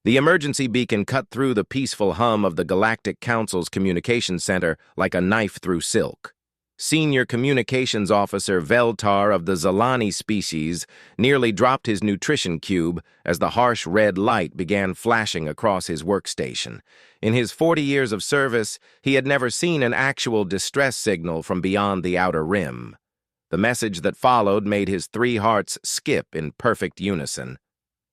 The emergency beacon cut through the peaceful hum of the Galactic Council's communication center like a knife through silk. Senior Communications Officer Veltar of the Zalani species nearly dropped his nutrition cube as the harsh red light began flashing across his workstation. In his 40 years of service, he had never seen an actual distress signal from beyond the outer rim. The message that followed made his three hearts skip in perfect unison.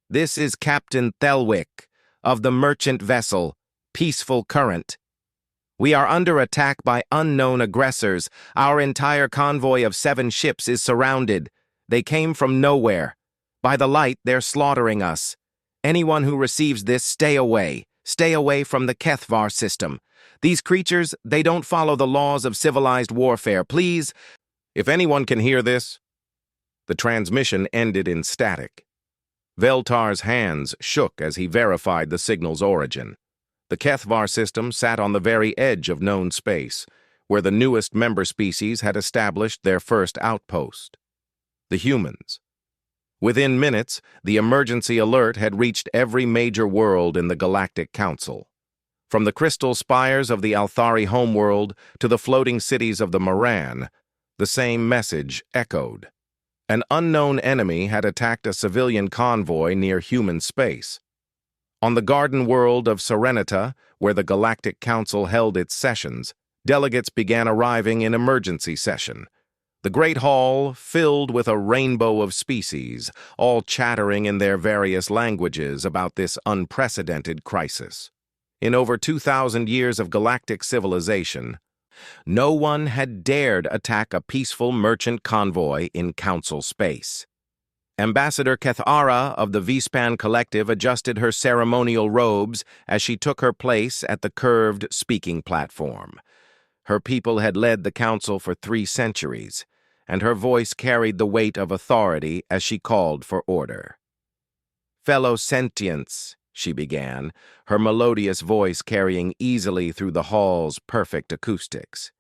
"This is Captain Thelwick of the merchant vessel, Peaceful Current. We are under attack by unknown aggressors. Our entire convoy of 7 ships is surrounded. They came from nowhere. By the light, they're slaughtering us. Anyone who receives this, stay away. Stay away from the HFY system. These creatures, they don't follow the laws of civilized warfare. Please." If anyone can hear this, the transmission ended in static. Veltar's hands shook as he verified the signal's origin. The HFY system sat on the very edge of known space, where the newest member species had established their first outpost. The humans. Within minutes, the emergency alert had reached every major world in the Galactic Council. From the crystal spires of the Althari homeworld to the floating cities of the Moran, the same message echoed. An unknown enemy had attacked a civilian convoy near human space. On the garden world of Serenita, where the Galactic Council held its sessions, delegates began arriving in emergency session. The Great Hall filled with a rainbow of species, all chattering in their various languages about this unprecedented crisis. In over 2,000 years of galactic civilization, no one had dared attack a peaceful merchant convoy in Council space. Ambassador Kethara of the V-Span Collective adjusted her ceremonial robes as she took her place at the curved speaking platform. Her people had led the council for 3 centuries, and her voice carried the weight of authority as she called for order. "Fellow sentients," she began, her melodious voice carrying easily through the hall's perfect acoustics.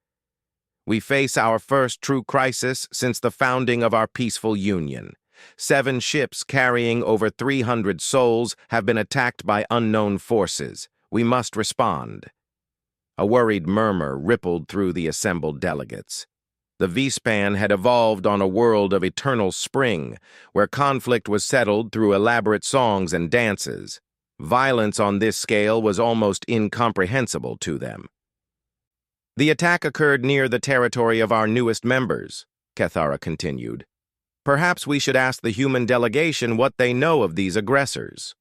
"We face our first true crisis since the founding of our peaceful union. 7 ships carrying over 300 souls have been attacked by unknown forces. We must respond." A worried murmur rippled through the assembled delegates. The V-Span had evolved on a world of eternal spring, where conflict was settled through elaborate songs and dances. Violence on this scale was almost incomprehensible to them. "The attack occurred near the territory of our newest members," Kethara continued. "Perhaps we should ask the human delegation what they know of these aggressors."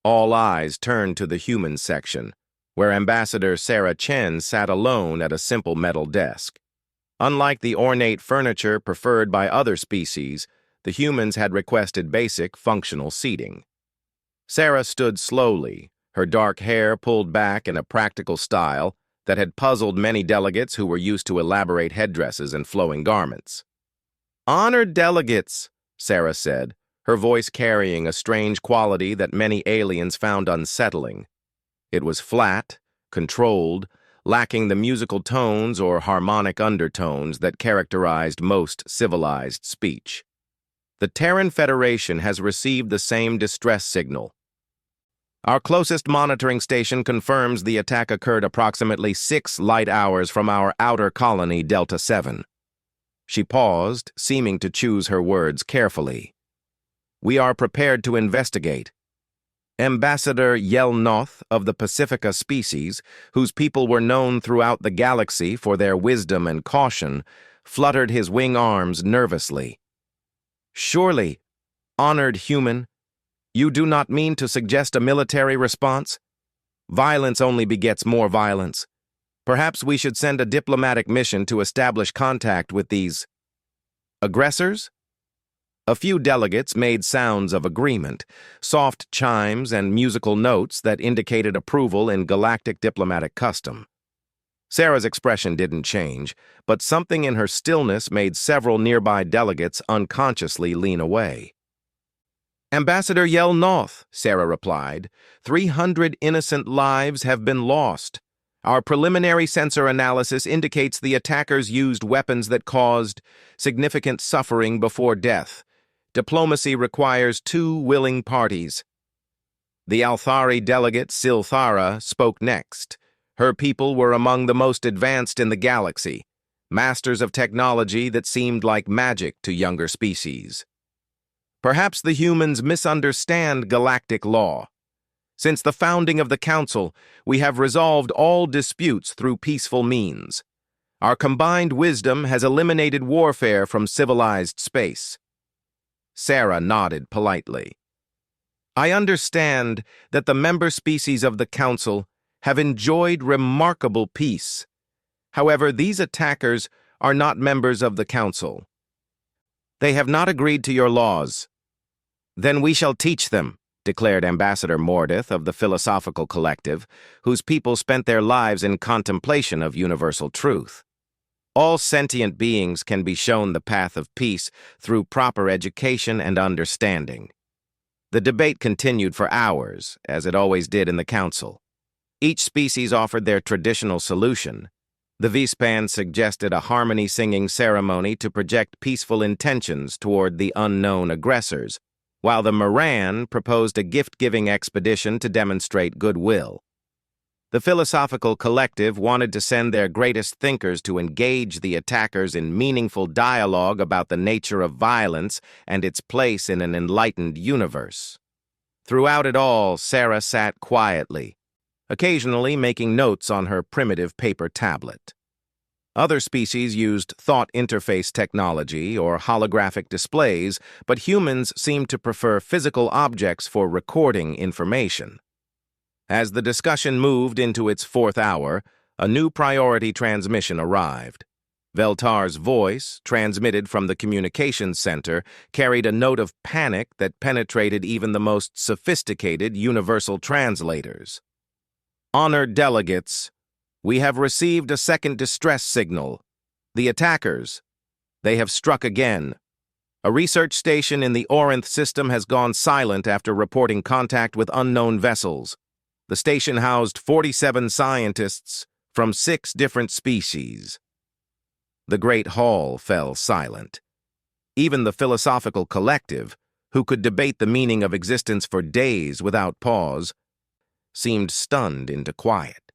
All eyes turned to the human section, where Ambassador Sarah Chen sat alone at a simple metal desk. Unlike the ornate furniture preferred by other species, the humans had requested basic, functional seating. Sarah stood slowly, her dark hair pulled back in a practical style that had puzzled many delegates who were used to elaborate headdresses and flowing garments. "Honored delegates," Sarah said, her voice carrying a strange quality that many aliens found unsettling. It was flat, controlled, lacking the musical tones or harmonic undertones that characterized most civilized speech. "The Terran Federation has received the same distress signal. Our closest monitoring station confirms the attack occurred approximately 6 light hours from our outer colony, Delta 7. She paused, seeming to choose her words carefully. "We are prepared to investigate." Ambassador Yelnoth of the Pacifica species, whose people were known throughout the galaxy for their wisdom and caution, fluttered his wing arms nervously. "Surely, honored human, you do not mean to suggest a military response? Violence only begets more violence. Perhaps we should send a diplomatic mission to establish contact with these aggressors?" A few delegates made sounds of agreement, soft chimes and musical notes that indicated approval in galactic diplomatic custom. Sarah's expression didn't change, but something in her stillness made several nearby delegates unconsciously lean away. "Ambassador Yelnoth," Sarah replied, 300 innocent lives have been lost. Our preliminary sensor analysis indicates the attackers used weapons that caused significant suffering before death. Diplomacy requires 2 willing parties." The Althari delegate, Silthara, spoke next. Her people were among the most advanced in the galaxy, masters of technology that seemed like magic to younger species. Perhaps the humans misunderstand galactic law. Since the founding of the Council, we have resolved all disputes through peaceful means. Our combined wisdom has eliminated warfare from civilized space. Sarah nodded politely. I understand that the member species of the Council have enjoyed remarkable peace. However, these attackers are not members of the Council. They have not agreed to your laws. Then we shall teach them, declared Ambassador Mordeth of the Philosophical Collective, whose people spent their lives in contemplation of universal truth. All sentient beings can be shown the path of peace through proper education and understanding. The debate continued for hours, as it always did in the Council. Each species offered their traditional solution. The Vispan suggested a harmony-singing ceremony to project peaceful intentions toward the unknown aggressors, while the Moran proposed a gift-giving expedition to demonstrate goodwill. The Philosophical Collective wanted to send their greatest thinkers to engage the attackers in meaningful dialogue about the nature of violence and its place in an enlightened universe. Throughout it all, Sarah sat quietly, occasionally making notes on her primitive paper tablet. Other species used thought interface technology or holographic displays, but humans seemed to prefer physical objects for recording information. As the discussion moved into its fourth hour, a new priority transmission arrived. Veltar's voice, transmitted from the communications center, carried a note of panic that penetrated even the most sophisticated universal translators. Honored delegates, we have received a second distress signal. The attackers, they have struck again. A research station in the Orinth system has gone silent after reporting contact with unknown vessels. The station housed 47 scientists from 6 different species. The great hall fell silent. Even the Philosophical Collective, who could debate the meaning of existence for days without pause, seemed stunned into quiet.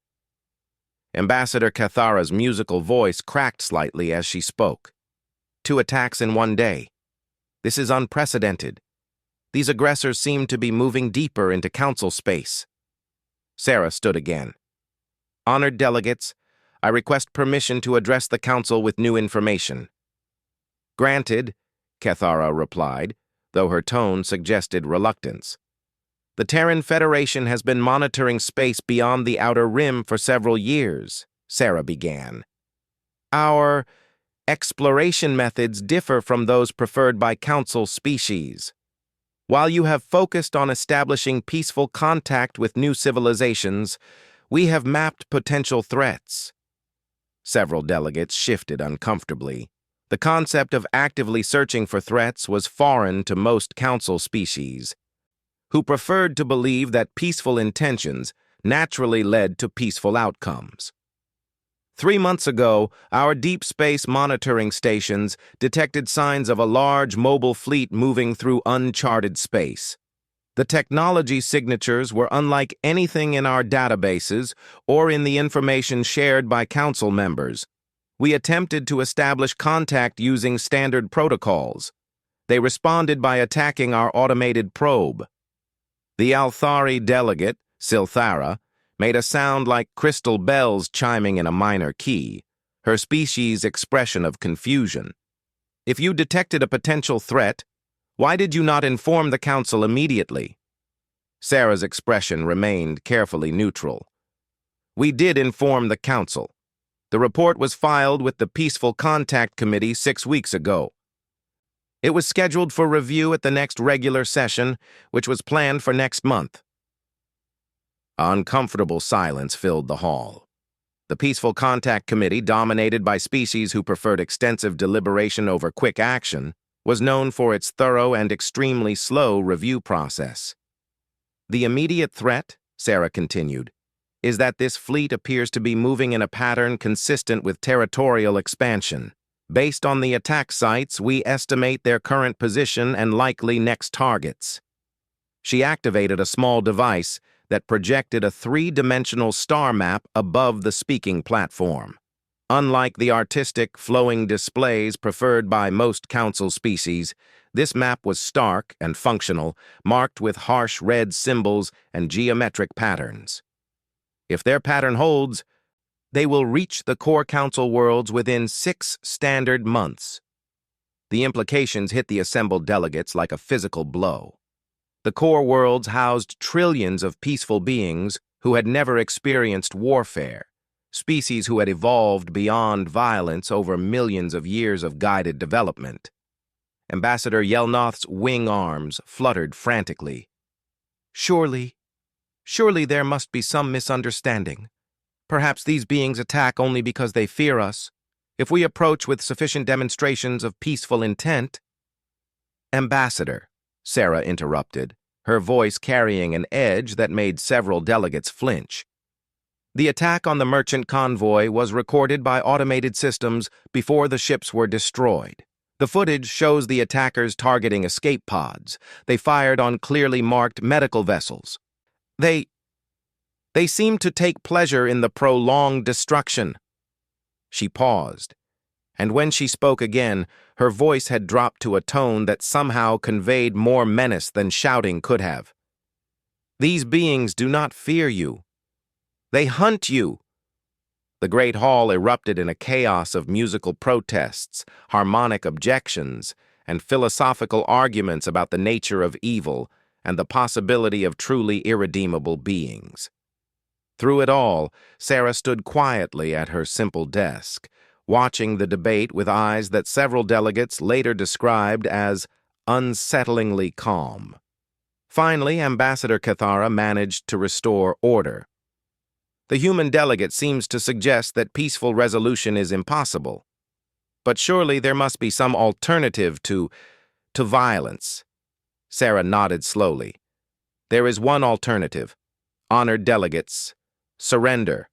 Ambassador Cathara's musical voice cracked slightly as she spoke. 2 attacks in one day. This is unprecedented. These aggressors seem to be moving deeper into Council space. Sarah stood again. Honored delegates, I request permission to address the Council with new information. Granted, Cathara replied, though her tone suggested reluctance. The Terran Federation has been monitoring space beyond the Outer Rim for several years, Sarah began. Our exploration methods differ from those preferred by Council species. While you have focused on establishing peaceful contact with new civilizations, we have mapped potential threats. Several delegates shifted uncomfortably. The concept of actively searching for threats was foreign to most Council species, who preferred to believe that peaceful intentions naturally led to peaceful outcomes. 3 months ago, our deep space monitoring stations detected signs of a large mobile fleet moving through uncharted space. The technology signatures were unlike anything in our databases or in the information shared by Council members. We attempted to establish contact using standard protocols. They responded by attacking our automated probe. The Althari delegate, Silthara, made a sound like crystal bells chiming in a minor key, her species' expression of confusion. If you detected a potential threat, why did you not inform the Council immediately? Sarah's expression remained carefully neutral. We did inform the Council. The report was filed with the Peaceful Contact Committee 6 weeks ago. It was scheduled for review at the next regular session, which was planned for next month. Uncomfortable silence filled the hall. The Peaceful Contact Committee, dominated by species who preferred extensive deliberation over quick action, was known for its thorough and extremely slow review process. The immediate threat, Sarah continued, is that this fleet appears to be moving in a pattern consistent with territorial expansion. Based on the attack sites, we estimate their current position and likely next targets. She activated a small device that projected a three-dimensional star map above the speaking platform. Unlike the artistic, flowing displays preferred by most council species, this map was stark and functional, marked with harsh red symbols and geometric patterns. If their pattern holds, they will reach the core council worlds within 6 standard months. The implications hit the assembled delegates like a physical blow. The core worlds housed trillions of peaceful beings who had never experienced warfare, species who had evolved beyond violence over millions of years of guided development. Ambassador Yelnoth's wing arms fluttered frantically. Surely there must be some misunderstanding. Perhaps these beings attack only because they fear us. If we approach with sufficient demonstrations of peaceful intent— Ambassador, Sarah interrupted, her voice carrying an edge that made several delegates flinch. The attack on the merchant convoy was recorded by automated systems before the ships were destroyed. The footage shows the attackers targeting escape pods. They fired on clearly marked medical vessels. They seemed to take pleasure in the prolonged destruction. She paused, and when she spoke again, her voice had dropped to a tone that somehow conveyed more menace than shouting could have. These beings do not fear you. They hunt you. The great hall erupted in a chaos of musical protests, harmonic objections, and philosophical arguments about the nature of evil and the possibility of truly irredeemable beings. Through it all, Sarah stood quietly at her simple desk, watching the debate with eyes that several delegates later described as unsettlingly calm. Finally, Ambassador Cathara managed to restore order. The human delegate seems to suggest that peaceful resolution is impossible. But surely there must be some alternative to violence. Sarah nodded slowly. There is one alternative. Honored delegates, surrender.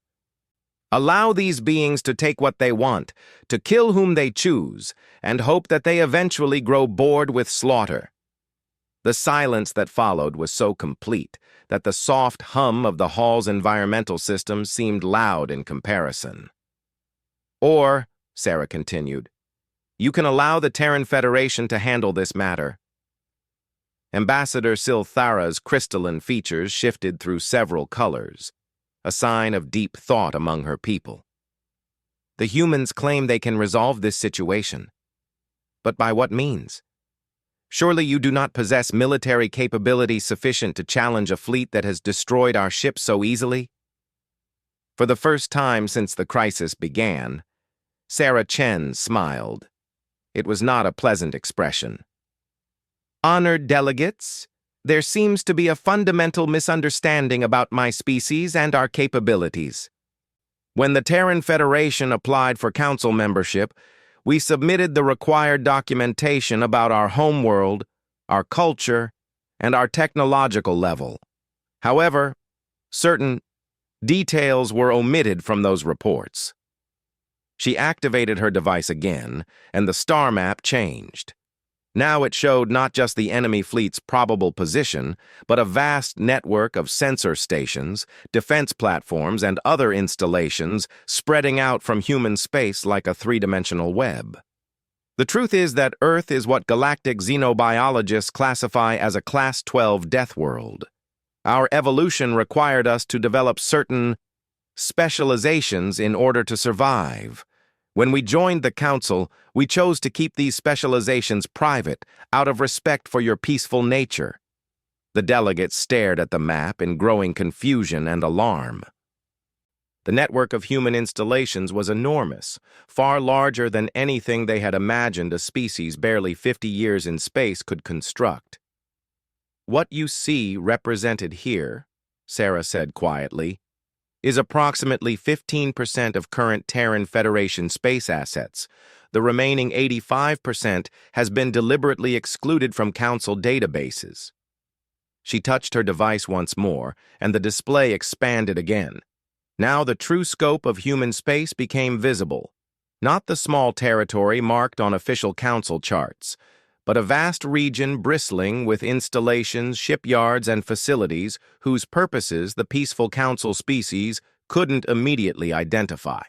Allow these beings to take what they want, to kill whom they choose, and hope that they eventually grow bored with slaughter. The silence that followed was so complete that the soft hum of the hall's environmental system seemed loud in comparison. Or, Sarah continued, you can allow the Terran Federation to handle this matter. Ambassador Silthara's crystalline features shifted through several colors, a sign of deep thought among her people. The humans claim they can resolve this situation. But by what means? Surely you do not possess military capability sufficient to challenge a fleet that has destroyed our ships so easily? For the first time since the crisis began, Sarah Chen smiled. It was not a pleasant expression. Honored delegates, there seems to be a fundamental misunderstanding about my species and our capabilities. When the Terran Federation applied for council membership, we submitted the required documentation about our homeworld, our culture, and our technological level. However, certain details were omitted from those reports. She activated her device again, and the star map changed. Now it showed not just the enemy fleet's probable position, but a vast network of sensor stations, defense platforms, and other installations spreading out from human space like a three-dimensional web. The truth is that Earth is what galactic xenobiologists classify as a Class 12 death world. Our evolution required us to develop certain specializations in order to survive. When we joined the Council, we chose to keep these specializations private, out of respect for your peaceful nature. The delegates stared at the map in growing confusion and alarm. The network of human installations was enormous, far larger than anything they had imagined a species barely 50 years in space could construct. What you see represented here, Sarah said quietly, is approximately 15% of current Terran Federation space assets. The remaining 85% has been deliberately excluded from Council databases. She touched her device once more, and the display expanded again. Now the true scope of human space became visible, not the small territory marked on official Council charts, but a vast region bristling with installations, shipyards, and facilities whose purposes the peaceful council species couldn't immediately identify.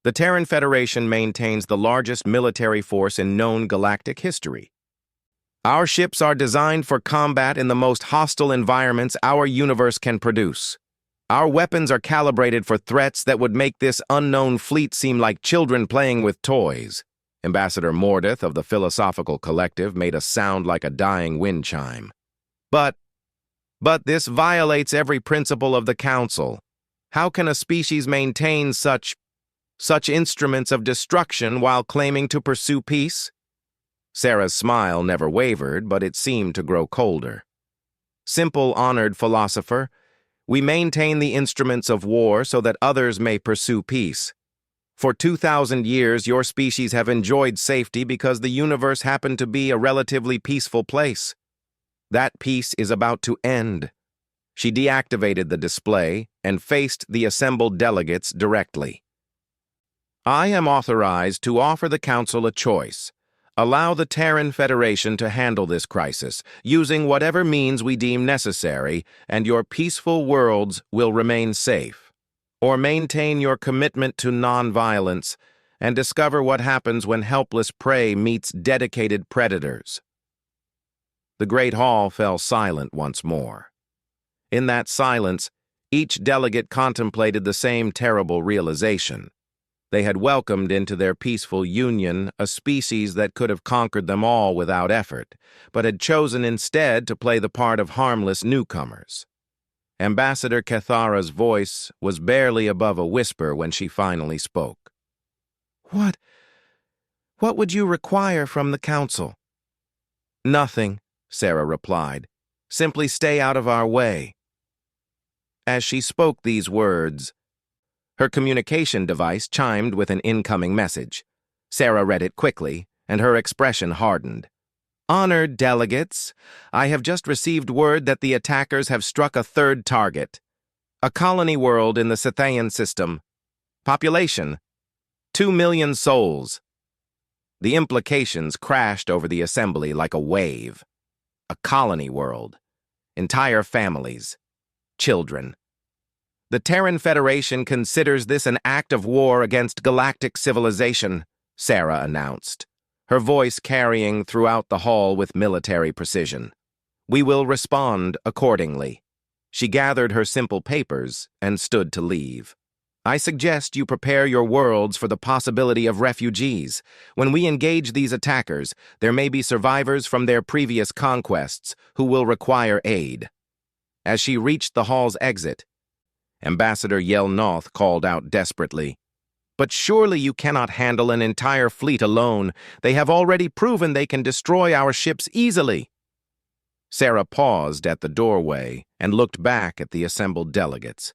The Terran Federation maintains the largest military force in known galactic history. Our ships are designed for combat in the most hostile environments our universe can produce. Our weapons are calibrated for threats that would make this unknown fleet seem like children playing with toys. Ambassador Mordeth of the Philosophical Collective made a sound like a dying wind chime. But this violates every principle of the Council. How can a species maintain such instruments of destruction while claiming to pursue peace? Sarah's smile never wavered, but it seemed to grow colder. Simple, honored philosopher, we maintain the instruments of war so that others may pursue peace. For 2,000 years, your species have enjoyed safety because the universe happened to be a relatively peaceful place. That peace is about to end. She deactivated the display and faced the assembled delegates directly. I am authorized to offer the Council a choice. Allow the Terran Federation to handle this crisis, using whatever means we deem necessary, and your peaceful worlds will remain safe. Or maintain your commitment to non-violence and discover what happens when helpless prey meets dedicated predators. The Great Hall fell silent once more. In that silence, each delegate contemplated the same terrible realization. They had welcomed into their peaceful union a species that could have conquered them all without effort, but had chosen instead to play the part of harmless newcomers. Ambassador Cathara's voice was barely above a whisper when she finally spoke. What would you require from the Council? Nothing, Sarah replied. Simply stay out of our way. As she spoke these words, her communication device chimed with an incoming message. Sarah read it quickly, and her expression hardened. Honored delegates, I have just received word that the attackers have struck a third target. A colony world in the Scythian system. Population, 2 million souls. The implications crashed over the assembly like a wave. A colony world. Entire families. Children. The Terran Federation considers this an act of war against galactic civilization, Sarah announced, her voice carrying throughout the hall with military precision. We will respond accordingly. She gathered her simple papers and stood to leave. I suggest you prepare your worlds for the possibility of refugees. When we engage these attackers, there may be survivors from their previous conquests who will require aid. As she reached the hall's exit, Ambassador Yelnoth called out desperately, But surely you cannot handle an entire fleet alone. They have already proven they can destroy our ships easily. Sarah paused at the doorway and looked back at the assembled delegates.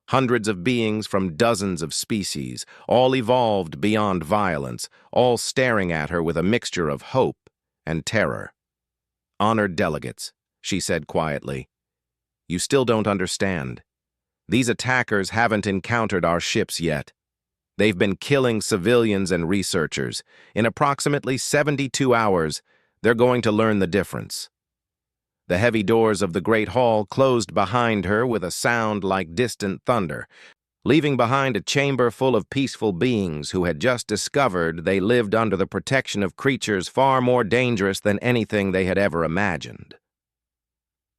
Hundreds of beings from dozens of species, all evolved beyond violence, all staring at her with a mixture of hope and terror. Honored delegates, she said quietly, you still don't understand. These attackers haven't encountered our ships yet. They've been killing civilians and researchers. In approximately 72 hours, they're going to learn the difference. The heavy doors of the Great Hall closed behind her with a sound like distant thunder, leaving behind a chamber full of peaceful beings who had just discovered they lived under the protection of creatures far more dangerous than anything they had ever imagined.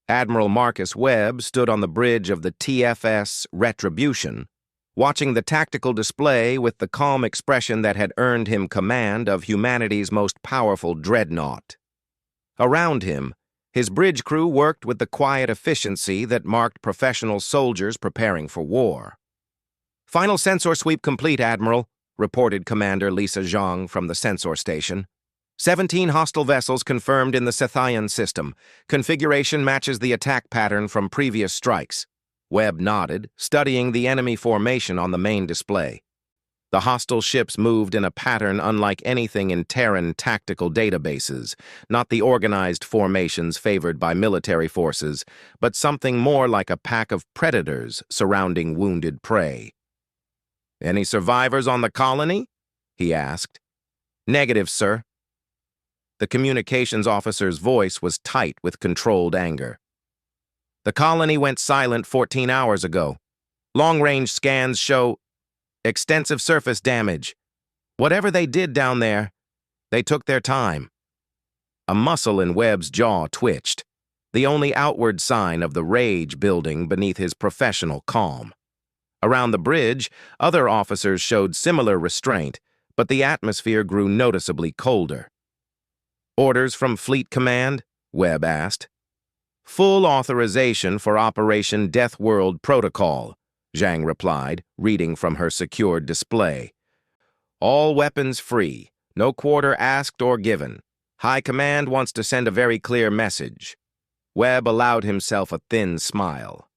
Admiral Marcus Webb stood on the bridge of the TFS Retribution, watching the tactical display with the calm expression that had earned him command of humanity's most powerful dreadnought. Around him, his bridge crew worked with the quiet efficiency that marked professional soldiers preparing for war. Final sensor sweep complete, Admiral, reported Commander Lisa Zhang from the sensor station. 17 hostile vessels confirmed in the Scythian system. Configuration matches the attack pattern from previous strikes. Webb nodded, studying the enemy formation on the main display. The hostile ships moved in a pattern unlike anything in Terran tactical databases, not the organized formations favored by military forces, but something more like a pack of predators surrounding wounded prey. Any survivors on the colony? He asked. Negative, sir. The communications officer's voice was tight with controlled anger. The colony went silent 14 hours ago. Long-range scans show extensive surface damage. Whatever they did down there, they took their time. A muscle in Webb's jaw twitched, the only outward sign of the rage building beneath his professional calm. Around the bridge, other officers showed similar restraint, but the atmosphere grew noticeably colder. "Orders from Fleet Command?" Webb asked. "Full authorization for Operation Deathworld Protocol," Zhang replied, reading from her secured display. "All weapons free, no quarter asked or given. High Command wants to send a very clear message." Webb allowed himself a thin smile.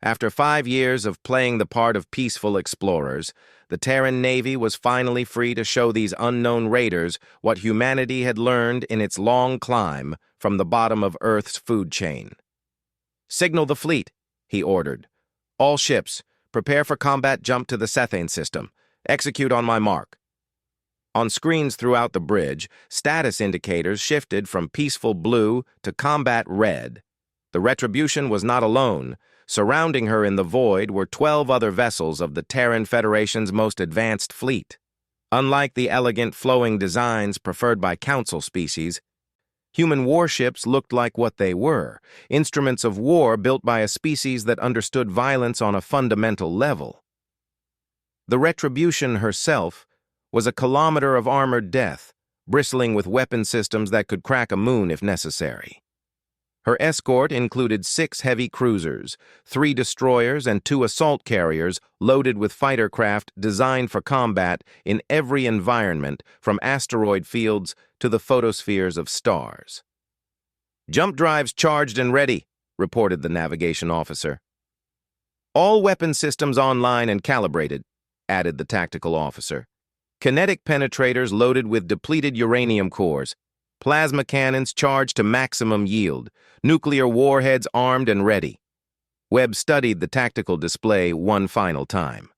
After 5 years of playing the part of peaceful explorers, the Terran Navy was finally free to show these unknown raiders what humanity had learned in its long climb from the bottom of Earth's food chain. "Signal the fleet," he ordered. "All ships, prepare for combat jump to the Cethane system. Execute on my mark." On screens throughout the bridge, status indicators shifted from peaceful blue to combat red. The Retribution was not alone. Surrounding her in the void were 12 other vessels of the Terran Federation's most advanced fleet. Unlike the elegant, flowing designs preferred by Council species, human warships looked like what they were, instruments of war built by a species that understood violence on a fundamental level. The Retribution herself was a kilometer of armored death, bristling with weapon systems that could crack a moon if necessary. Her escort included 6 heavy cruisers, 3 destroyers, and 2 assault carriers loaded with fighter craft designed for combat in every environment, from asteroid fields to the photospheres of stars. "Jump drives charged and ready," reported the navigation officer. "All weapon systems online and calibrated," added the tactical officer. "Kinetic penetrators loaded with depleted uranium cores. Plasma cannons charged to maximum yield. Nuclear warheads armed and ready." Webb studied the tactical display one final time.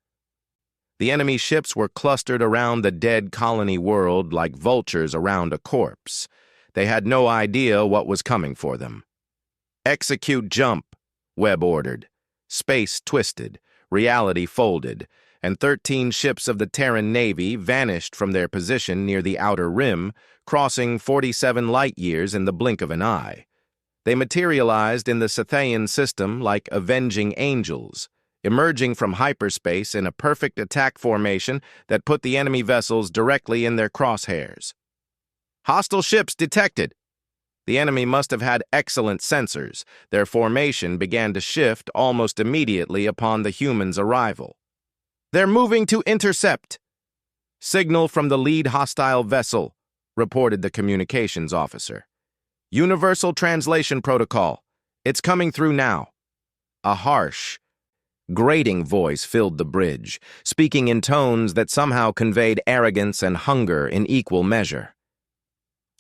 The enemy ships were clustered around the dead colony world like vultures around a corpse. They had no idea what was coming for them. "Execute jump," Webb ordered. Space twisted, reality folded, and 13 ships of the Terran Navy vanished from their position near the outer rim, crossing 47 light-years in the blink of an eye. They materialized in the Cethaean system like avenging angels, emerging from hyperspace in a perfect attack formation that put the enemy vessels directly in their crosshairs. "Hostile ships detected." The enemy must have had excellent sensors. Their formation began to shift almost immediately upon the humans' arrival. "They're moving to intercept." "Signal from the lead hostile vessel," reported the communications officer. "Universal translation protocol. It's coming through now." A harsh, grating voice filled the bridge, speaking in tones that somehow conveyed arrogance and hunger in equal measure.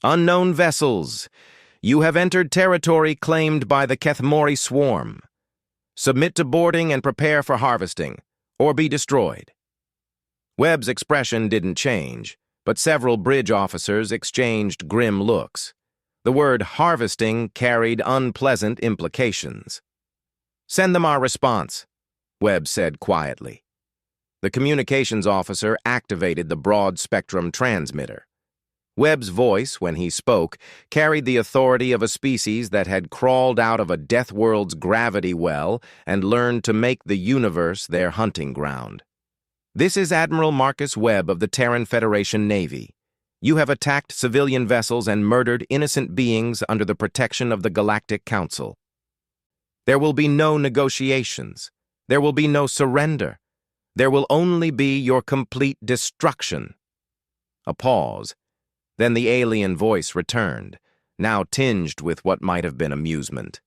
"Unknown vessels, you have entered territory claimed by the Kethmori swarm. Submit to boarding and prepare for harvesting, or be destroyed." Webb's expression didn't change, but several bridge officers exchanged grim looks. The word harvesting carried unpleasant implications. "Send them our response," Webb said quietly. The communications officer activated the broad-spectrum transmitter. Webb's voice, when he spoke, carried the authority of a species that had crawled out of a Deathworld's gravity well and learned to make the universe their hunting ground. "This is Admiral Marcus Webb of the Terran Federation Navy. You have attacked civilian vessels and murdered innocent beings under the protection of the Galactic Council. There will be no negotiations. There will be no surrender. There will only be your complete destruction." A pause. Then the alien voice returned, now tinged with what might have been amusement.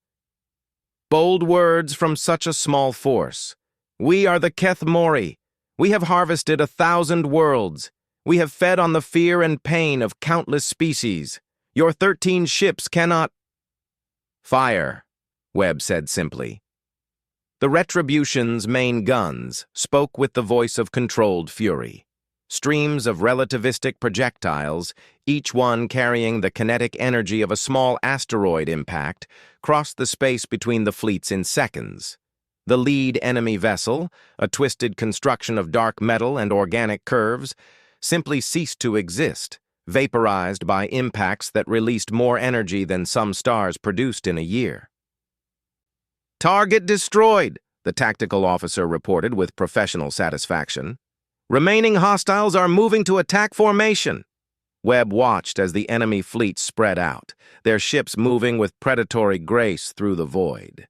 "Bold words from such a small force. We are the Kethmori. We have harvested 1,000 worlds. We have fed on the fear and pain of countless species. Your 13 ships cannot—" "Fire," Webb said simply. The Retribution's main guns spoke with the voice of controlled fury. Streams of relativistic projectiles, each one carrying the kinetic energy of a small asteroid impact, crossed the space between the fleets in seconds. The lead enemy vessel, a twisted construction of dark metal and organic curves, simply ceased to exist, vaporized by impacts that released more energy than some stars produced in a year. "Target destroyed," the tactical officer reported with professional satisfaction. "Remaining hostiles are moving to attack formation." Webb watched as the enemy fleet spread out, their ships moving with predatory grace through the void.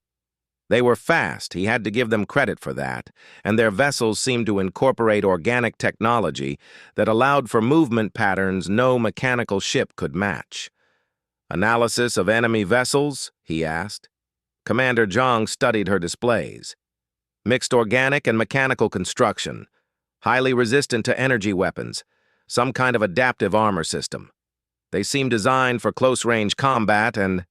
They were fast, he had to give them credit for that, and their vessels seemed to incorporate organic technology that allowed for movement patterns no mechanical ship could match. "Analysis of enemy vessels?" he asked. Commander Zhang studied her displays. "Mixed organic and mechanical construction, highly resistant to energy weapons, some kind of adaptive armor system. They seem designed for close-range combat and...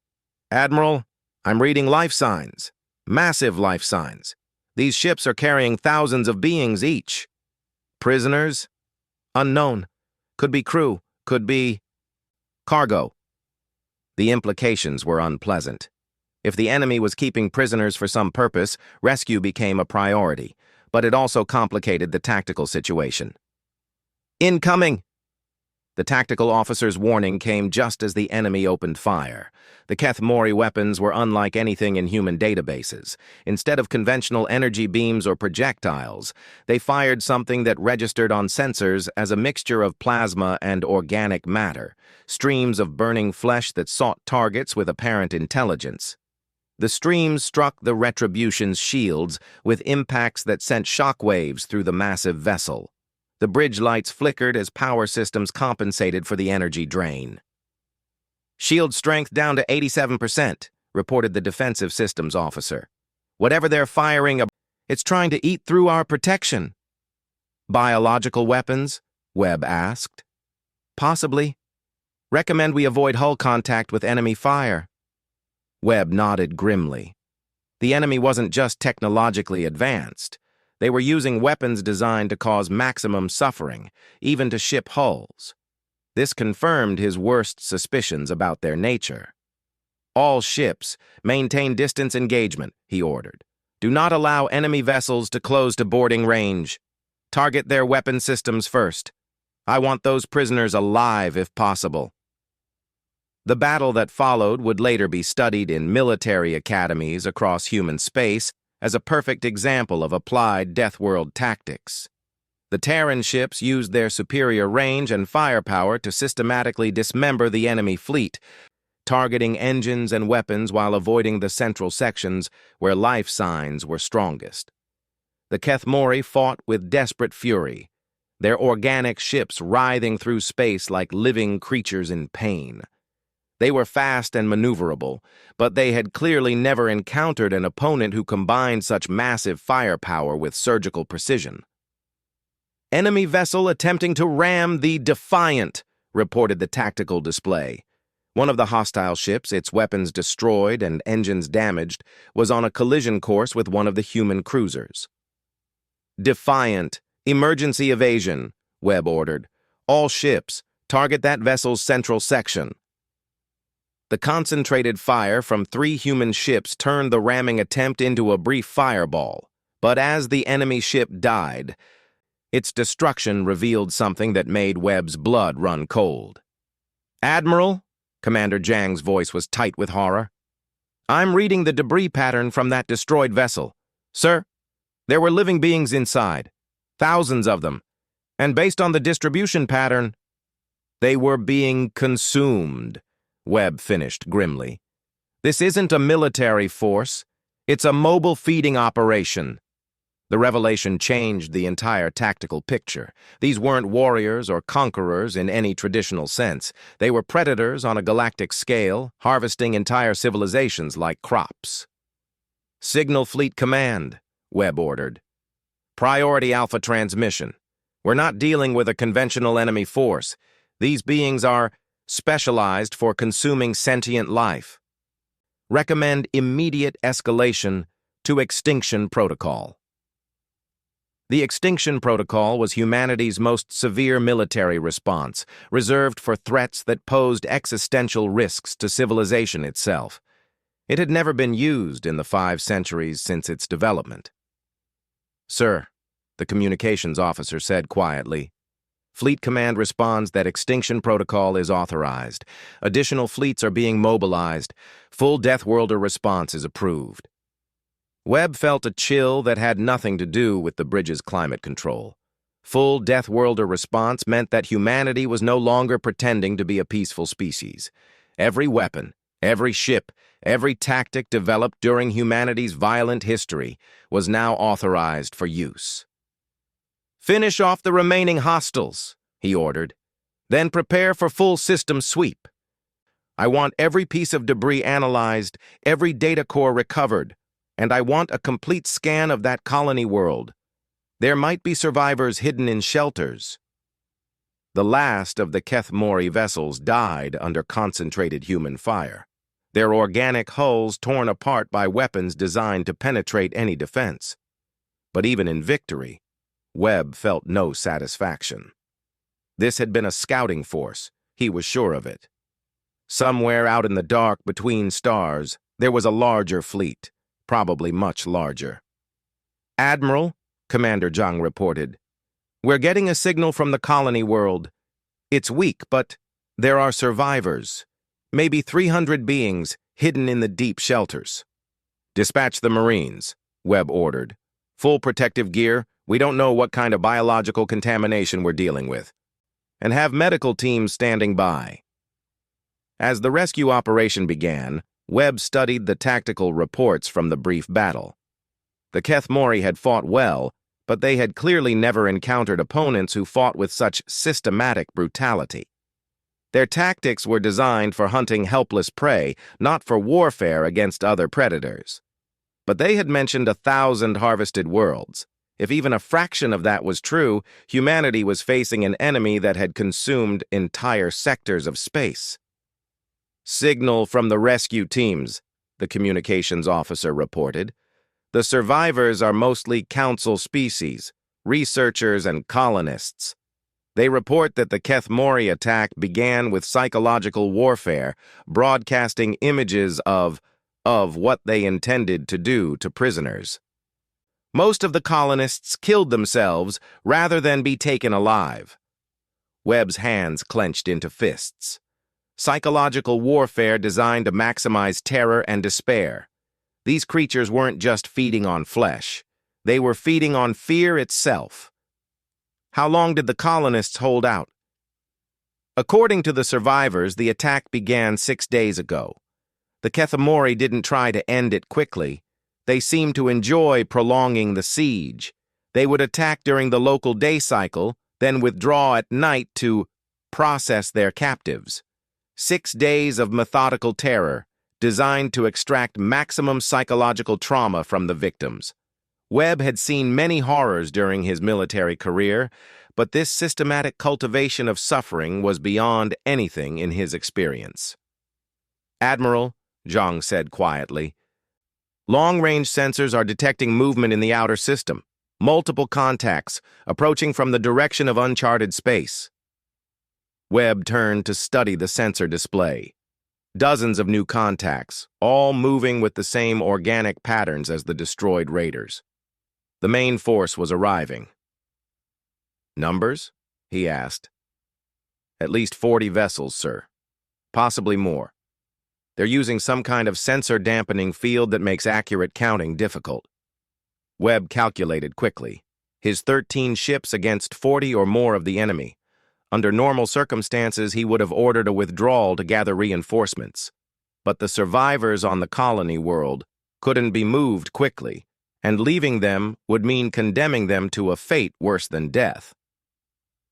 Admiral, I'm reading life signs. Massive life signs. These ships are carrying thousands of beings each. Prisoners? Unknown. Could be crew, could be... cargo." The implications were unpleasant. If the enemy was keeping prisoners for some purpose, rescue became a priority, but it also complicated the tactical situation. "Incoming!" The tactical officer's warning came just as the enemy opened fire. The Keth-Mori weapons were unlike anything in human databases. Instead of conventional energy beams or projectiles, they fired something that registered on sensors as a mixture of plasma and organic matter, streams of burning flesh that sought targets with apparent intelligence. The streams struck the Retribution's shields with impacts that sent shockwaves through the massive vessel. The bridge lights flickered as power systems compensated for the energy drain. "Shield strength down to 87%, reported the defensive systems officer. "Whatever they're firing, it's trying to eat through our protection." "Biological weapons?" Webb asked. "Possibly. Recommend we avoid hull contact with enemy fire." Webb nodded grimly. The enemy wasn't just technologically advanced. They were using weapons designed to cause maximum suffering, even to ship hulls. This confirmed his worst suspicions about their nature. "All ships, maintain distance engagement," he ordered. "Do not allow enemy vessels to close to boarding range. Target their weapon systems first. I want those prisoners alive if possible." The battle that followed would later be studied in military academies across human space as a perfect example of applied Deathworld tactics. The Terran ships used their superior range and firepower to systematically dismember the enemy fleet, targeting engines and weapons while avoiding the central sections where life signs were strongest. The Keth-Mori fought with desperate fury, their organic ships writhing through space like living creatures in pain. They were fast and maneuverable, but they had clearly never encountered an opponent who combined such massive firepower with surgical precision. "Enemy vessel attempting to ram the Defiant," reported the tactical display. One of the hostile ships, its weapons destroyed and engines damaged, was on a collision course with one of the human cruisers. "Defiant, emergency evasion," Webb ordered. "All ships, target that vessel's central section." The concentrated fire from 3 human ships turned the ramming attempt into a brief fireball, but as the enemy ship died, its destruction revealed something that made Webb's blood run cold. "Admiral," Commander Zhang's voice was tight with horror, "I'm reading the debris pattern from that destroyed vessel. Sir, there were living beings inside, thousands of them, and based on the distribution pattern, they were being consumed," Webb finished grimly. "This isn't a military force. It's a mobile feeding operation." The revelation changed the entire tactical picture. These weren't warriors or conquerors in any traditional sense. They were predators on a galactic scale, harvesting entire civilizations like crops. "Signal Fleet Command," Webb ordered. "Priority Alpha transmission. We're not dealing with a conventional enemy force. These beings are specialized for consuming sentient life. Recommend immediate escalation to Extinction Protocol." The Extinction Protocol was humanity's most severe military response, reserved for threats that posed existential risks to civilization itself. It had never been used in the 5 centuries since its development. "Sir," the communications officer said quietly, "Fleet Command responds that Extinction Protocol is authorized. Additional fleets are being mobilized. Full Deathworlder response is approved." Webb felt a chill that had nothing to do with the bridge's climate control. Full Deathworlder response meant that humanity was no longer pretending to be a peaceful species. Every weapon, every ship, every tactic developed during humanity's violent history was now authorized for use. "Finish off the remaining hostiles," he ordered. "Then prepare for full system sweep. I want every piece of debris analyzed, every data core recovered, and I want a complete scan of that colony world. There might be survivors hidden in shelters." The last of the Keth-Mori vessels died under concentrated human fire, their organic hulls torn apart by weapons designed to penetrate any defense. But even in victory, Webb felt no satisfaction. This had been a scouting force, he was sure of it. Somewhere out in the dark between stars, there was a larger fleet, probably much larger. "Admiral," Commander Zhang reported, "we're getting a signal from the colony world. It's weak, but there are survivors. Maybe 300 beings hidden in the deep shelters." "Dispatch the Marines," Webb ordered. "Full protective gear. We don't know what kind of biological contamination we're dealing with. And have medical teams standing by." As the rescue operation began, Webb studied the tactical reports from the brief battle. The Keth-Mori had fought well, but they had clearly never encountered opponents who fought with such systematic brutality. Their tactics were designed for hunting helpless prey, not for warfare against other predators. But they had mentioned 1,000 harvested worlds. If even a fraction of that was true, humanity was facing an enemy that had consumed entire sectors of space. "Signal from the rescue teams," the communications officer reported. "The survivors are mostly council species, researchers and colonists. They report that the Keth-Mori attack began with psychological warfare, broadcasting images of what they intended to do to prisoners. Most of the colonists killed themselves rather than be taken alive." Webb's hands clenched into fists. Psychological warfare designed to maximize terror and despair. These creatures weren't just feeding on flesh. They were feeding on fear itself. How long did the colonists hold out? According to the survivors, the attack began 6 days ago. The Keth-Mori didn't try to end it quickly. They seemed to enjoy prolonging the siege. They would attack during the local day cycle, then withdraw at night to process their captives. 6 days of methodical terror, designed to extract maximum psychological trauma from the victims. Webb had seen many horrors during his military career, but this systematic cultivation of suffering was beyond anything in his experience. "Admiral," Zhang said quietly, "long-range sensors are detecting movement in the outer system. Multiple contacts, approaching from the direction of uncharted space." Webb turned to study the sensor display. Dozens of new contacts, all moving with the same organic patterns as the destroyed raiders. The main force was arriving. "Numbers?" he asked. "At least 40 vessels, sir. Possibly more. They're using some kind of sensor-dampening field that makes accurate counting difficult." Webb calculated quickly. His 13 ships against 40 or more of the enemy. Under normal circumstances, he would have ordered a withdrawal to gather reinforcements. But the survivors on the colony world couldn't be moved quickly, and leaving them would mean condemning them to a fate worse than death.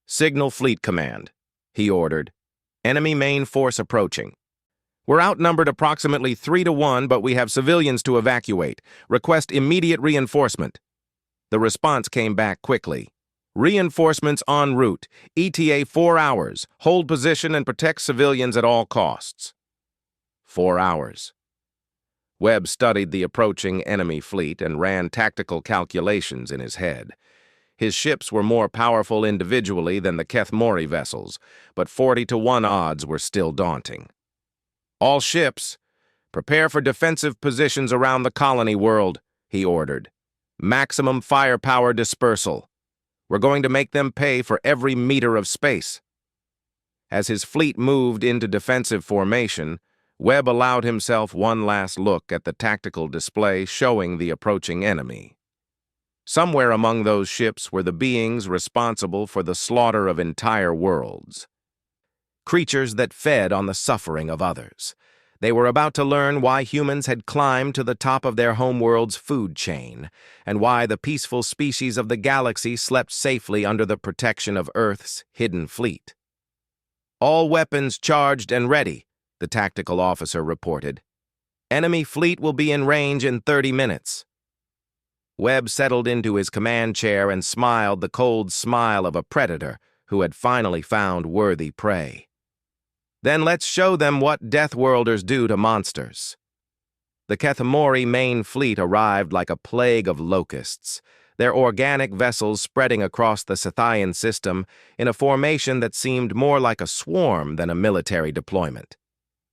"Signal Fleet Command," he ordered. "Enemy main force approaching. We're outnumbered approximately 3-1, but we have civilians to evacuate. Request immediate reinforcement." The response came back quickly. "Reinforcements en route. ETA 4 hours. Hold position and protect civilians at all costs." 4 hours. Webb studied the approaching enemy fleet and ran tactical calculations in his head. His ships were more powerful individually than the Kethmori vessels, but 40-to-1 odds were still daunting. "All ships, prepare for defensive positions around the colony world," he ordered. "Maximum firepower dispersal. We're going to make them pay for every meter of space." As his fleet moved into defensive formation, Webb allowed himself one last look at the tactical display showing the approaching enemy. Somewhere among those ships were the beings responsible for the slaughter of entire worlds. Creatures that fed on the suffering of others. They were about to learn why humans had climbed to the top of their homeworld's food chain, and why the peaceful species of the galaxy slept safely under the protection of Earth's hidden fleet. "All weapons charged and ready," the tactical officer reported. "Enemy fleet will be in range in 30 minutes. Webb settled into his command chair and smiled the cold smile of a predator who had finally found worthy prey. "Then let's show them what Deathworlders do to monsters." The Kethmori main fleet arrived like a plague of locusts, their organic vessels spreading across the Scythian system in a formation that seemed more like a swarm than a military deployment.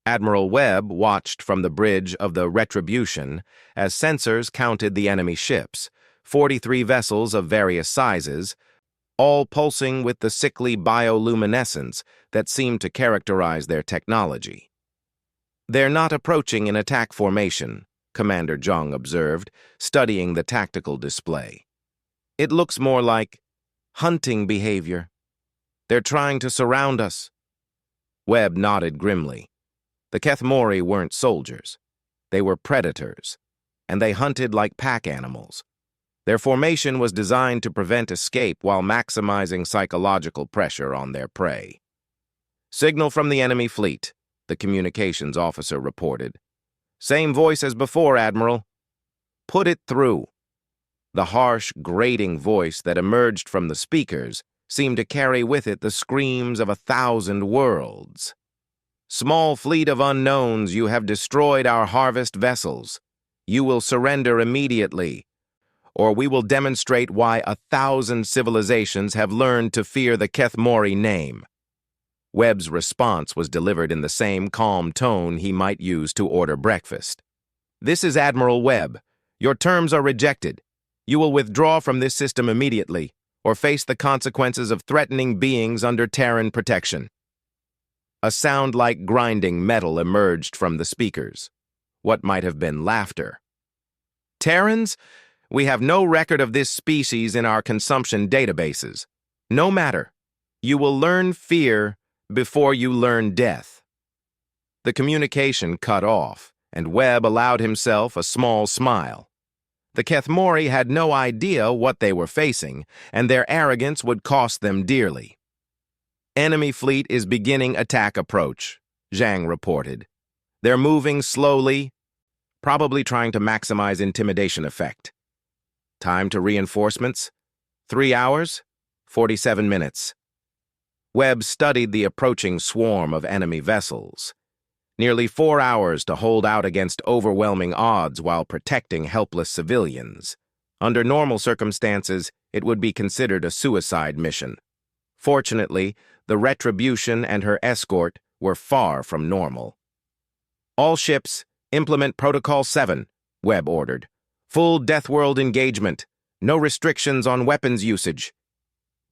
Admiral Webb watched from the bridge of the Retribution as sensors counted the enemy ships, 43 vessels of various sizes, all pulsing with the sickly bioluminescence that seemed to characterize their technology. "They're not approaching in attack formation," Commander Jung observed, studying the tactical display. "It looks more like hunting behavior. They're trying to surround us." Webb nodded grimly. The Kethmori weren't soldiers. They were predators, and they hunted like pack animals. Their formation was designed to prevent escape while maximizing psychological pressure on their prey. "Signal from the enemy fleet," the communications officer reported. "Same voice as before, Admiral. Put it through." The harsh, grating voice that emerged from the speakers seemed to carry with it the screams of 1,000 worlds. "Small fleet of unknowns, you have destroyed our harvest vessels. You will surrender immediately, or we will demonstrate why 1,000 civilizations have learned to fear the Kethmori name." Webb's response was delivered in the same calm tone he might use to order breakfast. "This is Admiral Webb. Your terms are rejected. You will withdraw from this system immediately, or face the consequences of threatening beings under Terran protection." A sound like grinding metal emerged from the speakers. What might have been laughter. "Terrans? We have no record of this species in our consumption databases. No matter. You will learn fear before you learn death." The communication cut off, and Webb allowed himself a small smile. The Kethmori had no idea what they were facing, and their arrogance would cost them dearly. "Enemy fleet is beginning attack approach," Zhang reported. "They're moving slowly, probably trying to maximize intimidation effect. Time to reinforcements? 3 hours? 47 minutes. Webb studied the approaching swarm of enemy vessels. Nearly 4 hours to hold out against overwhelming odds while protecting helpless civilians. Under normal circumstances, it would be considered a suicide mission. Fortunately, the Retribution and her escort were far from normal. "All ships, implement Protocol 7, Webb ordered. "Full Deathworld engagement. No restrictions on weapons usage."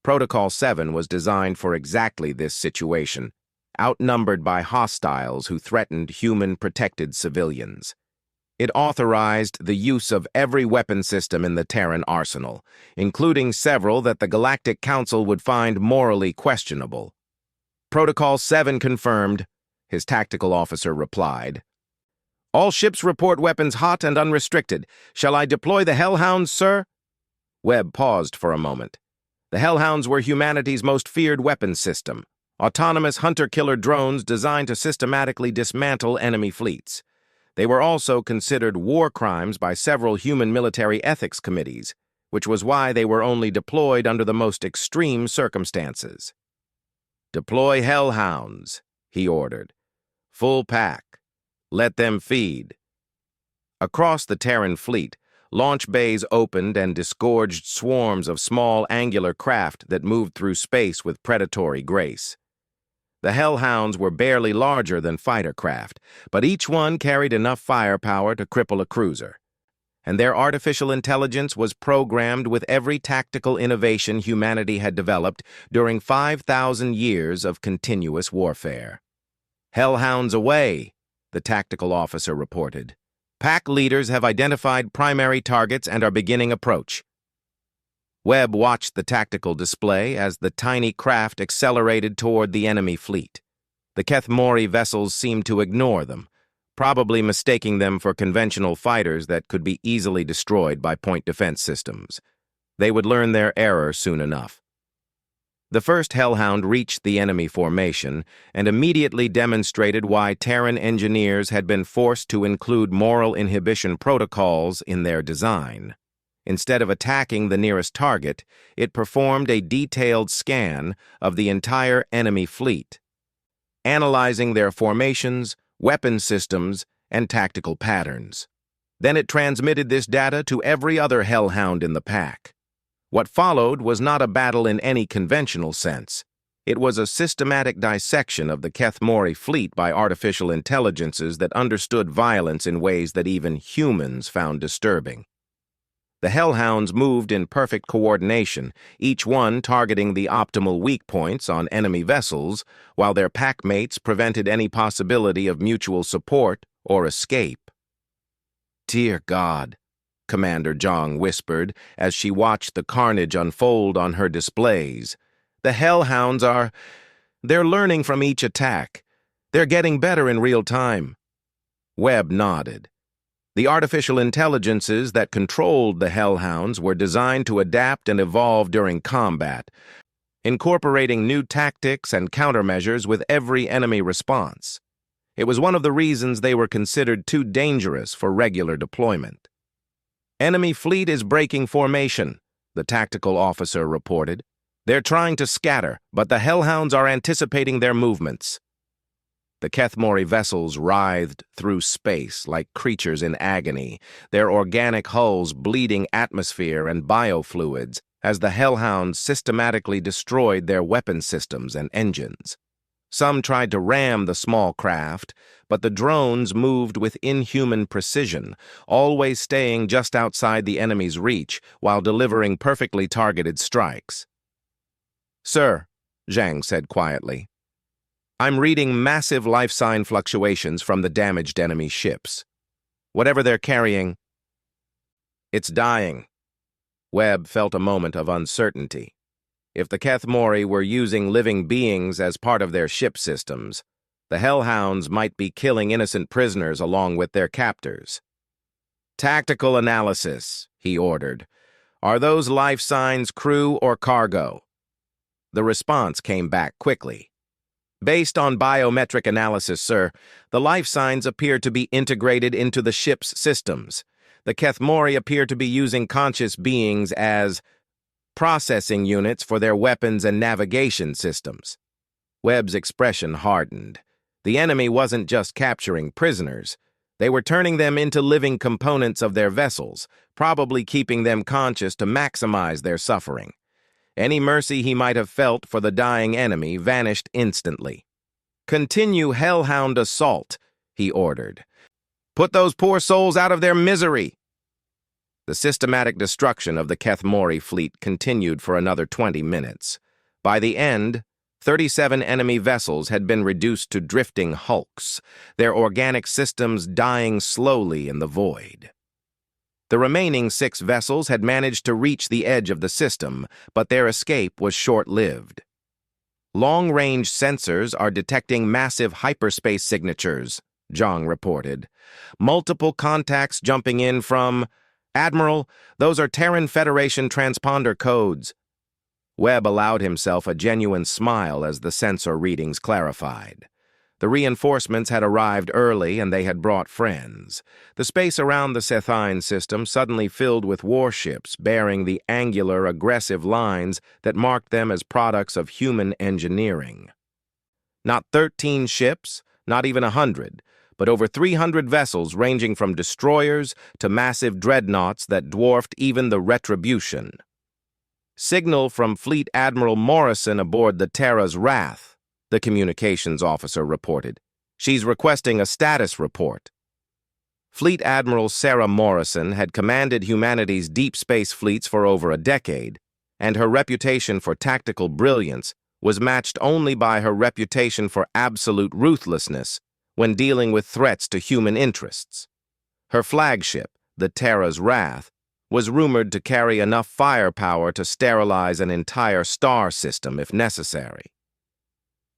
Protocol 7 was designed for exactly this situation, outnumbered by hostiles who threatened human-protected civilians. It authorized the use of every weapon system in the Terran arsenal, including several that the Galactic Council would find morally questionable. "Protocol 7 confirmed," his tactical officer replied. "All ships report weapons hot and unrestricted. Shall I deploy the Hellhounds, sir?" Webb paused for a moment. The Hellhounds were humanity's most feared weapons system, autonomous hunter-killer drones designed to systematically dismantle enemy fleets. They were also considered war crimes by several human military ethics committees, which was why they were only deployed under the most extreme circumstances. "Deploy Hellhounds," he ordered. "Full pack. Let them feed." Across the Terran fleet, Launch bays opened and disgorged swarms of small angular craft that moved through space with predatory grace. The Hellhounds were barely larger than fighter craft, but each one carried enough firepower to cripple a cruiser. And their artificial intelligence was programmed with every tactical innovation humanity had developed during 5,000 years of continuous warfare. "Hellhounds away," the tactical officer reported. "Pack leaders have identified primary targets and are beginning approach." Webb watched the tactical display as the tiny craft accelerated toward the enemy fleet. The Kethmori vessels seemed to ignore them, probably mistaking them for conventional fighters that could be easily destroyed by point defense systems. They would learn their error soon enough. The first Hellhound reached the enemy formation and immediately demonstrated why Terran engineers had been forced to include moral inhibition protocols in their design. Instead of attacking the nearest target, it performed a detailed scan of the entire enemy fleet, analyzing their formations, weapon systems, and tactical patterns. Then it transmitted this data to every other Hellhound in the pack. What followed was not a battle in any conventional sense. It was a systematic dissection of the Kethmori fleet by artificial intelligences that understood violence in ways that even humans found disturbing. The Hellhounds moved in perfect coordination, each one targeting the optimal weak points on enemy vessels, while their packmates prevented any possibility of mutual support or escape. "Dear God," Commander Zhang whispered as she watched the carnage unfold on her displays. "The Hellhounds they're learning from each attack. They're getting better in real time." Webb nodded. The artificial intelligences that controlled the Hellhounds were designed to adapt and evolve during combat, incorporating new tactics and countermeasures with every enemy response. It was one of the reasons they were considered too dangerous for regular deployment. "Enemy fleet is breaking formation," the tactical officer reported. "They're trying to scatter, but the Hellhounds are anticipating their movements." The Kethmori vessels writhed through space like creatures in agony, their organic hulls bleeding atmosphere and biofluids as the Hellhounds systematically destroyed their weapon systems and engines. Some tried to ram the small craft, but the drones moved with inhuman precision, always staying just outside the enemy's reach while delivering perfectly targeted strikes. "Sir," Zhang said quietly, "I'm reading massive life sign fluctuations from the damaged enemy ships. Whatever they're carrying, it's dying." Webb felt a moment of uncertainty. If the Kethmori were using living beings as part of their ship systems, the Hellhounds might be killing innocent prisoners along with their captors. "Tactical analysis," he ordered. "Are those life signs crew or cargo?" The response came back quickly. "Based on biometric analysis, sir, the life signs appear to be integrated into the ship's systems. The Kethmori appear to be using conscious beings as processing units for their weapons and navigation systems." Webb's expression hardened. The enemy wasn't just capturing prisoners. They were turning them into living components of their vessels, probably keeping them conscious to maximize their suffering. Any mercy he might have felt for the dying enemy vanished instantly. "Continue Hellhound assault," he ordered. "Put those poor souls out of their misery." The systematic destruction of the Kethmori fleet continued for another 20 minutes. By the end, 37 enemy vessels had been reduced to drifting hulks, their organic systems dying slowly in the void. The remaining 6 vessels had managed to reach the edge of the system, but their escape was short-lived. "Long-range sensors are detecting massive hyperspace signatures," Zhang reported. "Multiple contacts jumping in from... Admiral, those are Terran Federation transponder codes." Webb allowed himself a genuine smile as the sensor readings clarified. The reinforcements had arrived early and they had brought friends. The space around the Sethine system suddenly filled with warships bearing the angular, aggressive lines that marked them as products of human engineering. Not 13 ships, not even 100, but over 300 vessels ranging from destroyers to massive dreadnoughts that dwarfed even the Retribution. Signal from Fleet Admiral Morrison aboard the Terra's Wrath, the communications officer reported. She's requesting a status report. Fleet Admiral Sarah Morrison had commanded humanity's deep space fleets for over a decade, and her reputation for tactical brilliance was matched only by her reputation for absolute ruthlessness when dealing with threats to human interests. Her flagship, the Terra's Wrath, was rumored to carry enough firepower to sterilize an entire star system if necessary.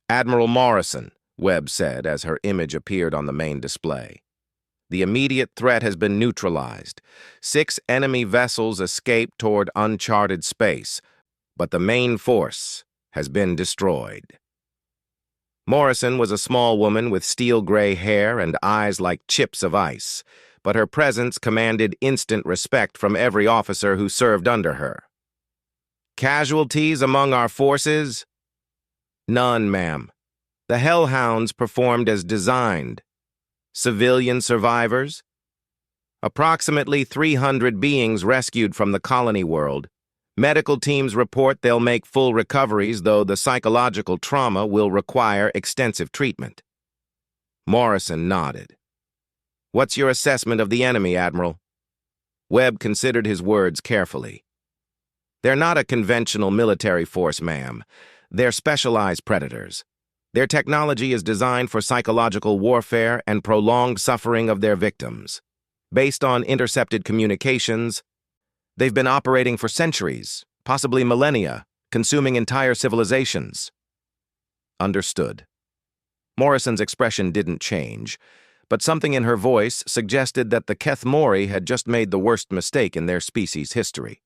"Admiral Morrison," Webb said as her image appeared on the main display. "The immediate threat has been neutralized. 6 enemy vessels escaped toward uncharted space, but the main force has been destroyed." Morrison was a small woman with steel-gray hair and eyes like chips of ice, but her presence commanded instant respect from every officer who served under her. "Casualties among our forces?" "None, ma'am. The Hellhounds performed as designed." "Civilian survivors?" "Approximately 300 beings rescued from the colony world. Medical teams report they'll make full recoveries, though the psychological trauma will require extensive treatment." Morrison nodded. "What's your assessment of the enemy, Admiral?" Webb considered his words carefully. "They're not a conventional military force, ma'am. They're specialized predators. Their technology is designed for psychological warfare and prolonged suffering of their victims. Based on intercepted communications, they've been operating for centuries, possibly millennia, consuming entire civilizations." "Understood." Morrison's expression didn't change, but something in her voice suggested that the Kethmori had just made the worst mistake in their species' history.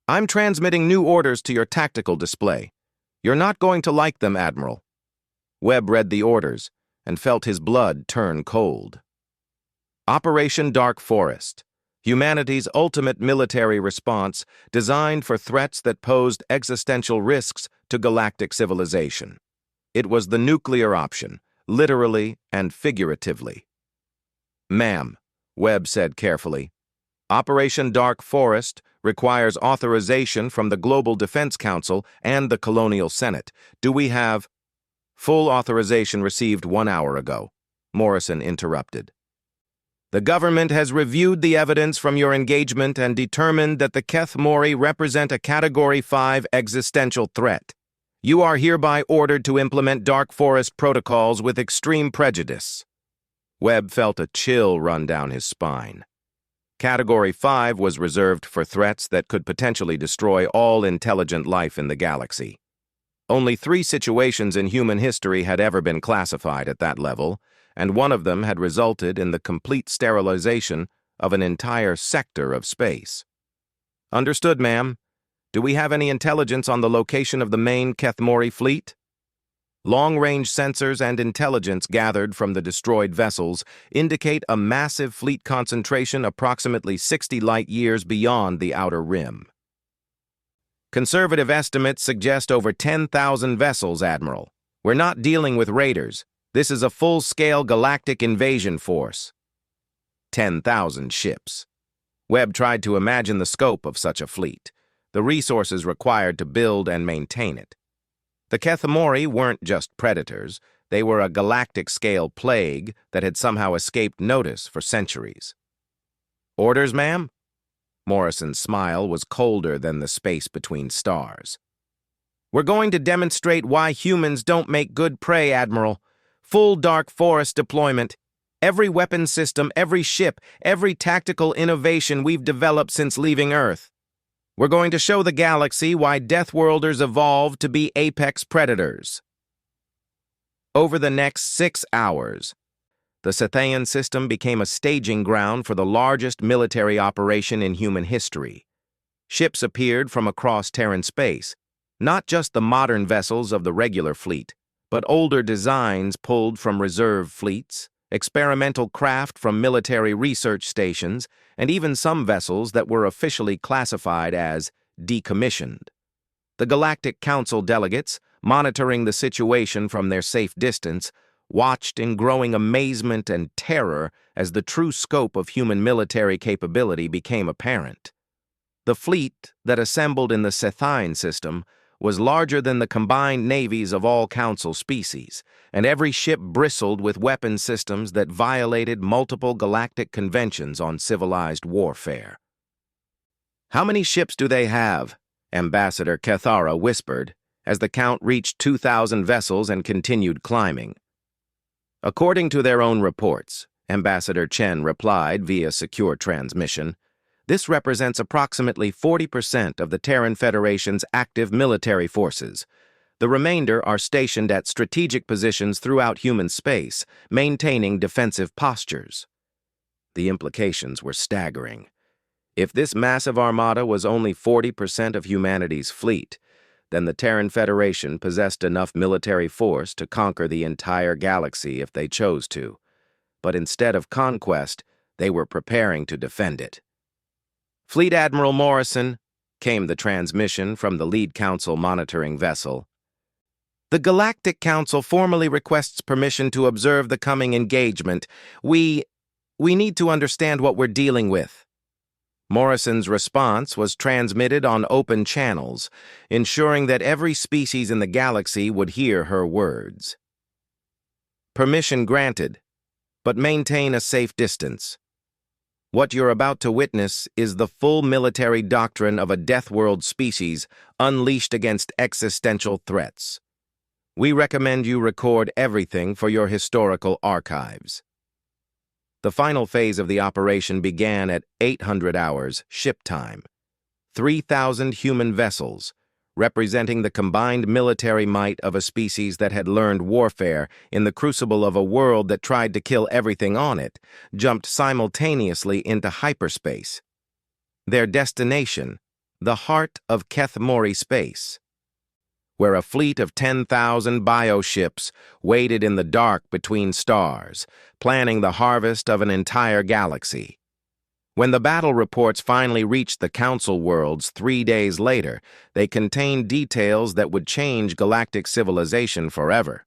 "I'm transmitting new orders to your tactical display. You're not going to like them, Admiral." Webb read the orders and felt his blood turn cold. Operation Dark Forest, humanity's ultimate military response designed for threats that posed existential risks to galactic civilization. It was the nuclear option, literally and figuratively. "Ma'am," Webb said carefully, "Operation Dark Forest requires authorization from the Global Defense Council and the Colonial Senate. Do we have—" "Full authorization received 1 hour ago," Morrison interrupted. "The government has reviewed the evidence from your engagement and determined that the Kethmori represent a Category 5 existential threat. You are hereby ordered to implement Dark Forest protocols with extreme prejudice." Webb felt a chill run down his spine. Category 5 was reserved for threats that could potentially destroy all intelligent life in the galaxy. Only 3 situations in human history had ever been classified at that level, and one of them had resulted in the complete sterilization of an entire sector of space. "Understood, ma'am. Do we have any intelligence on the location of the main Kethmori fleet?" "Long-range sensors and intelligence gathered from the destroyed vessels indicate a massive fleet concentration approximately 60 light-years beyond the outer rim. Conservative estimates suggest over 10,000 vessels, Admiral. We're not dealing with raiders. This is a full-scale galactic invasion force." 10,000 ships. Webb tried to imagine the scope of such a fleet, the resources required to build and maintain it. The Kethmori weren't just predators, they were a galactic-scale plague that had somehow escaped notice for centuries. "Orders, ma'am?" Morrison's smile was colder than the space between stars. "We're going to demonstrate why humans don't make good prey, Admiral. Full Dark Forest deployment. Every weapon system, every ship, every tactical innovation we've developed since leaving Earth. We're going to show the galaxy why Deathworlders evolved to be apex predators." Over the next 6 hours, the Sethaean system became a staging ground for the largest military operation in human history. Ships appeared from across Terran space, not just the modern vessels of the regular fleet, but older designs pulled from reserve fleets, experimental craft from military research stations, and even some vessels that were officially classified as decommissioned. The Galactic Council delegates, monitoring the situation from their safe distance, watched in growing amazement and terror as the true scope of human military capability became apparent. The fleet that assembled in the Scythine system was larger than the combined navies of all Council species, and every ship bristled with weapon systems that violated multiple galactic conventions on civilized warfare. "How many ships do they have?" Ambassador Cathara whispered, as the count reached 2,000 vessels and continued climbing. "According to their own reports," Ambassador Chen replied via secure transmission, "this represents approximately 40% of the Terran Federation's active military forces. The remainder are stationed at strategic positions throughout human space, maintaining defensive postures." The implications were staggering. If this massive armada was only 40% of humanity's fleet, then the Terran Federation possessed enough military force to conquer the entire galaxy if they chose to. But instead of conquest, they were preparing to defend it. "Fleet Admiral Morrison," came the transmission from the lead council monitoring vessel. "The Galactic Council formally requests permission to observe the coming engagement. We need to understand what we're dealing with." Morrison's response was transmitted on open channels, ensuring that every species in the galaxy would hear her words. "Permission granted, but maintain a safe distance. What you're about to witness is the full military doctrine of a Deathworld species unleashed against existential threats. We recommend you record everything for your historical archives." The final phase of the operation began at 800 hours ship time. 3,000 human vessels, representing the combined military might of a species that had learned warfare in the crucible of a world that tried to kill everything on it, jumped simultaneously into hyperspace. Their destination, the heart of Keth Mori space, where a fleet of 10,000 bioships waited in the dark between stars, planning the harvest of an entire galaxy. When the battle reports finally reached the Council worlds 3 days later, they contained details that would change galactic civilization forever.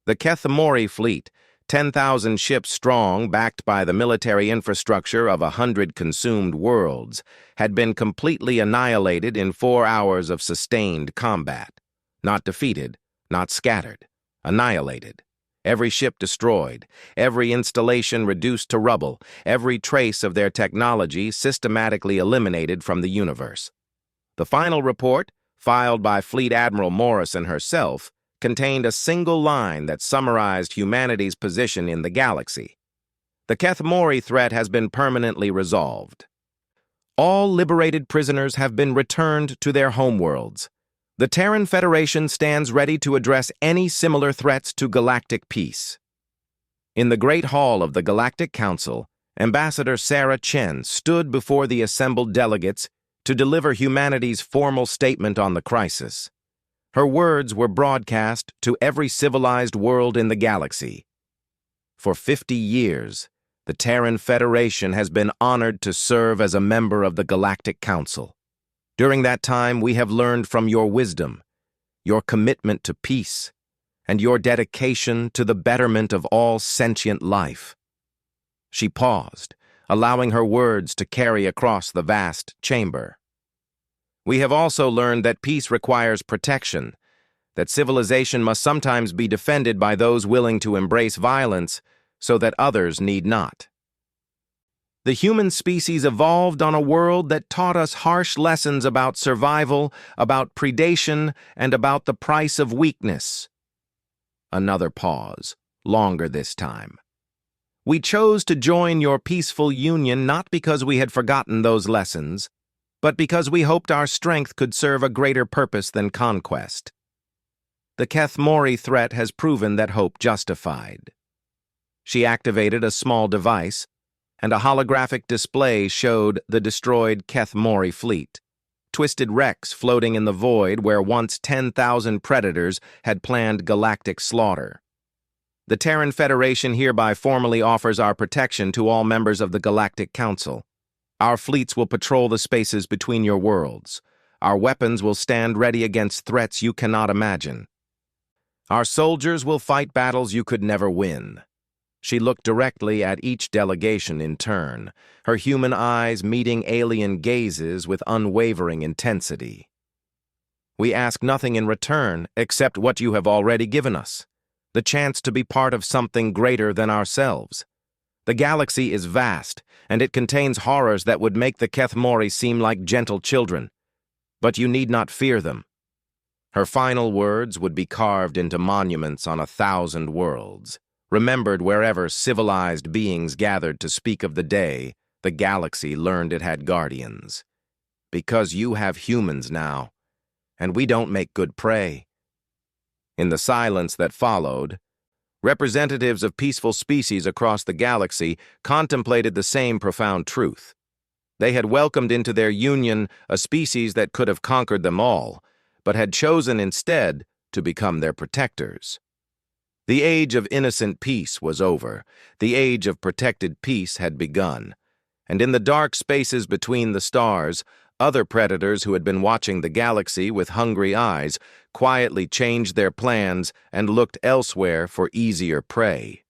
The Keth Mori fleet, 10,000 ships strong, backed by the military infrastructure of 100 consumed worlds, had been completely annihilated in 4 hours of sustained combat. Not defeated, not scattered, annihilated. Every ship destroyed, every installation reduced to rubble, every trace of their technology systematically eliminated from the universe. The final report, filed by Fleet Admiral Morrison herself, contained a single line that summarized humanity's position in the galaxy. "The Keth Mori threat has been permanently resolved. All liberated prisoners have been returned to their homeworlds. The Terran Federation stands ready to address any similar threats to galactic peace." In the Great Hall of the Galactic Council, Ambassador Sarah Chen stood before the assembled delegates to deliver humanity's formal statement on the crisis. Her words were broadcast to every civilized world in the galaxy. For 50 years, the Terran Federation has been honored to serve as a member of the Galactic Council. During that time, we have learned from your wisdom, your commitment to peace, and your dedication to the betterment of all sentient life. She paused, allowing her words to carry across the vast chamber. "We have also learned that peace requires protection, that civilization must sometimes be defended by those willing to embrace violence so that others need not. The human species evolved on a world that taught us harsh lessons about survival, about predation, and about the price of weakness." Another pause, longer this time. "We chose to join your peaceful union not because we had forgotten those lessons, but because we hoped our strength could serve a greater purpose than conquest. The Keth Mori threat has proven that hope justified." She activated a small device, and a holographic display showed the destroyed Keth Mori fleet, twisted wrecks floating in the void where once 10,000 predators had planned galactic slaughter. "The Terran Federation hereby formally offers our protection to all members of the Galactic Council. Our fleets will patrol the spaces between your worlds. Our weapons will stand ready against threats you cannot imagine. Our soldiers will fight battles you could never win. She looked directly at each delegation in turn, her human eyes meeting alien gazes with unwavering intensity. We ask nothing in return except what you have already given us, the chance to be part of something greater than ourselves. The galaxy is vast, and it contains horrors that would make the Kethmori seem like gentle children. But you need not fear them. Her final words would be carved into monuments on 1,000 worlds, remembered wherever civilized beings gathered to speak of the day the galaxy learned it had guardians. Because you have humans now, and we don't make good prey. In the silence that followed, representatives of peaceful species across the galaxy contemplated the same profound truth. They had welcomed into their union a species that could have conquered them all, but had chosen instead to become their protectors. The age of innocent peace was over. The age of protected peace had begun. And in the dark spaces between the stars, other predators who had been watching the galaxy with hungry eyes quietly changed their plans and looked elsewhere for easier prey.